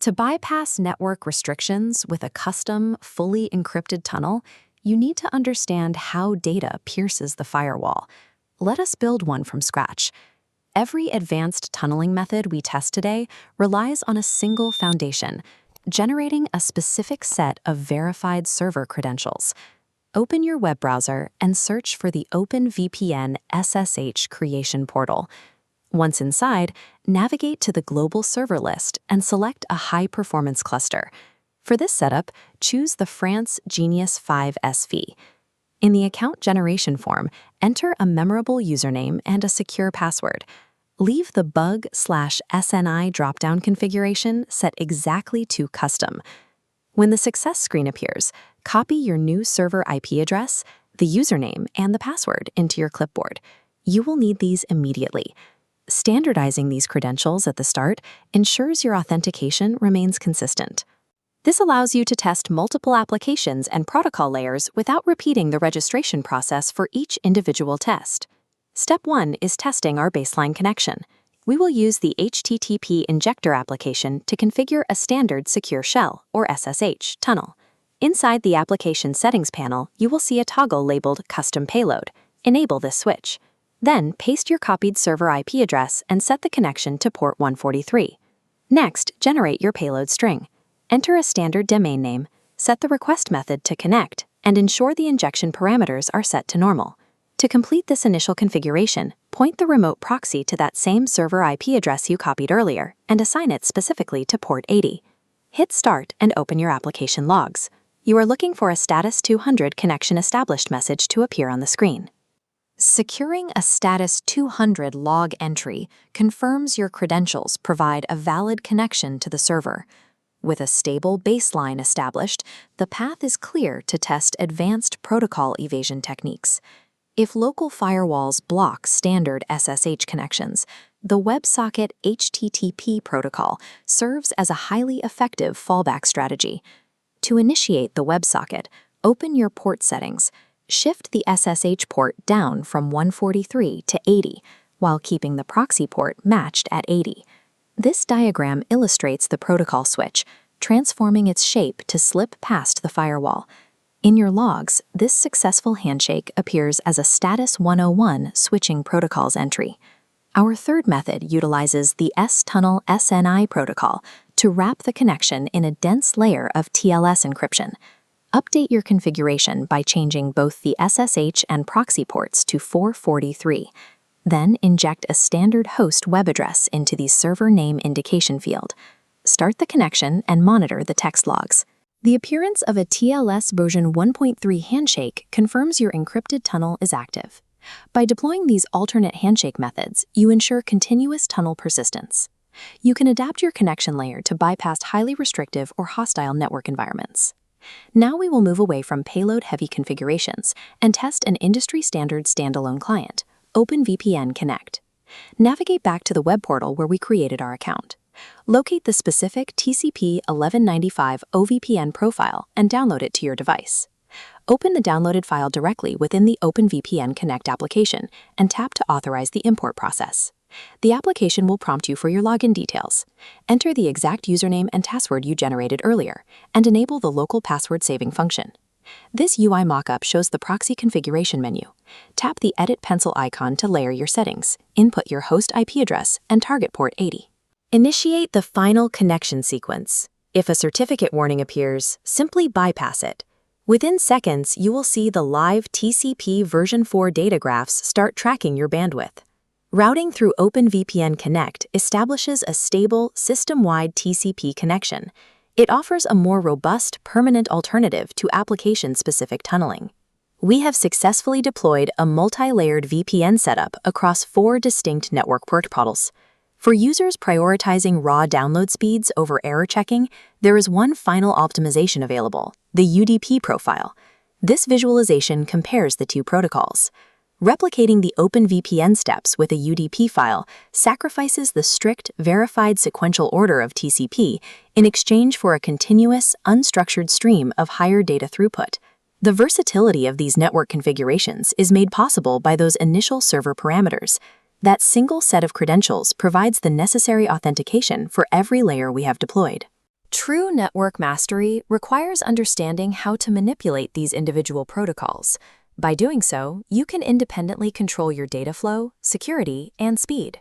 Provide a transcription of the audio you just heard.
To bypass network restrictions with a custom, fully encrypted tunnel, you need to understand how data pierces the firewall. Let us build one from scratch. Every advanced tunneling method we test today relies on a single foundation, generating a specific set of verified server credentials. Open your web browser and search for the OpenVPN SSH creation portal. Once inside, navigate to the global server list and select a high-performance cluster. For this setup, choose the France Genius 5 SV. In the account generation form, enter a memorable username and a secure password. Leave the bug/SNI dropdown configuration set exactly to custom. When the success screen appears, copy your new server IP address, the username, and the password into your clipboard. You will need these immediately. Standardizing these credentials at the start ensures your authentication remains consistent. This allows you to test multiple applications and protocol layers without repeating the registration process for each individual test. Step 1 is testing our baseline connection. We will use the HTTP Injector application to configure a standard secure shell, or SSH, tunnel. Inside the application settings panel, you will see a toggle labeled Custom Payload. Enable this switch. Then, paste your copied server IP address and set the connection to port 143. Next, generate your payload string. Enter a standard domain name, set the request method to connect, and ensure the injection parameters are set to normal. To complete this initial configuration, point the remote proxy to that same server IP address you copied earlier and assign it specifically to port 80. Hit Start and open your application logs. You are looking for a status 200 connection established message to appear on the screen. Securing a status 200 log entry confirms your credentials provide a valid connection to the server. With a stable baseline established, the path is clear to test advanced protocol evasion techniques. If local firewalls block standard SSH connections, the WebSocket HTTP protocol serves as a highly effective fallback strategy. To initiate the WebSocket, open your port settings. Shift the SSH port down from 143 to 80, while keeping the proxy port matched at 80. This diagram illustrates the protocol switch, transforming its shape to slip past the firewall. In your logs, this successful handshake appears as a status 101 switching protocols entry. Our third method utilizes the Stunnel SNI protocol to wrap the connection in a dense layer of TLS encryption. Update your configuration by changing both the SSH and proxy ports to 443. Then inject a standard host web address into the server name indication field. Start the connection and monitor the text logs. The appearance of a TLS version 1.3 handshake confirms your encrypted tunnel is active. By deploying these alternate handshake methods, you ensure continuous tunnel persistence. You can adapt your connection layer to bypass highly restrictive or hostile network environments. Now we will move away from payload-heavy configurations and test an industry-standard standalone client, OpenVPN Connect. Navigate back to the web portal where we created our account. Locate the specific TCP 1195 OVPN profile and download it to your device. Open the downloaded file directly within the OpenVPN Connect application and tap to authorize the import process. The application will prompt you for your login details. Enter the exact username and password you generated earlier, and enable the local password saving function. This UI mockup shows the proxy configuration menu. Tap the Edit pencil icon to layer your settings, input your host IP address, and target port 80. Initiate the final connection sequence. If a certificate warning appears, simply bypass it. Within seconds, you will see the live TCP version 4 data graphs start tracking your bandwidth. Routing through OpenVPN Connect establishes a stable, system-wide TCP connection. It offers a more robust, permanent alternative to application-specific tunneling. We have successfully deployed a multi-layered VPN setup across 4 distinct network protocols. For users prioritizing raw download speeds over error checking, there is one final optimization available, the UDP profile. This visualization compares the two protocols. Replicating the OpenVPN steps with a UDP file sacrifices the strict, verified sequential order of TCP in exchange for a continuous, unstructured stream of higher data throughput. The versatility of these network configurations is made possible by those initial server parameters. That single set of credentials provides the necessary authentication for every layer we have deployed. True network mastery requires understanding how to manipulate these individual protocols. By doing so, you can independently control your data flow, security, and speed.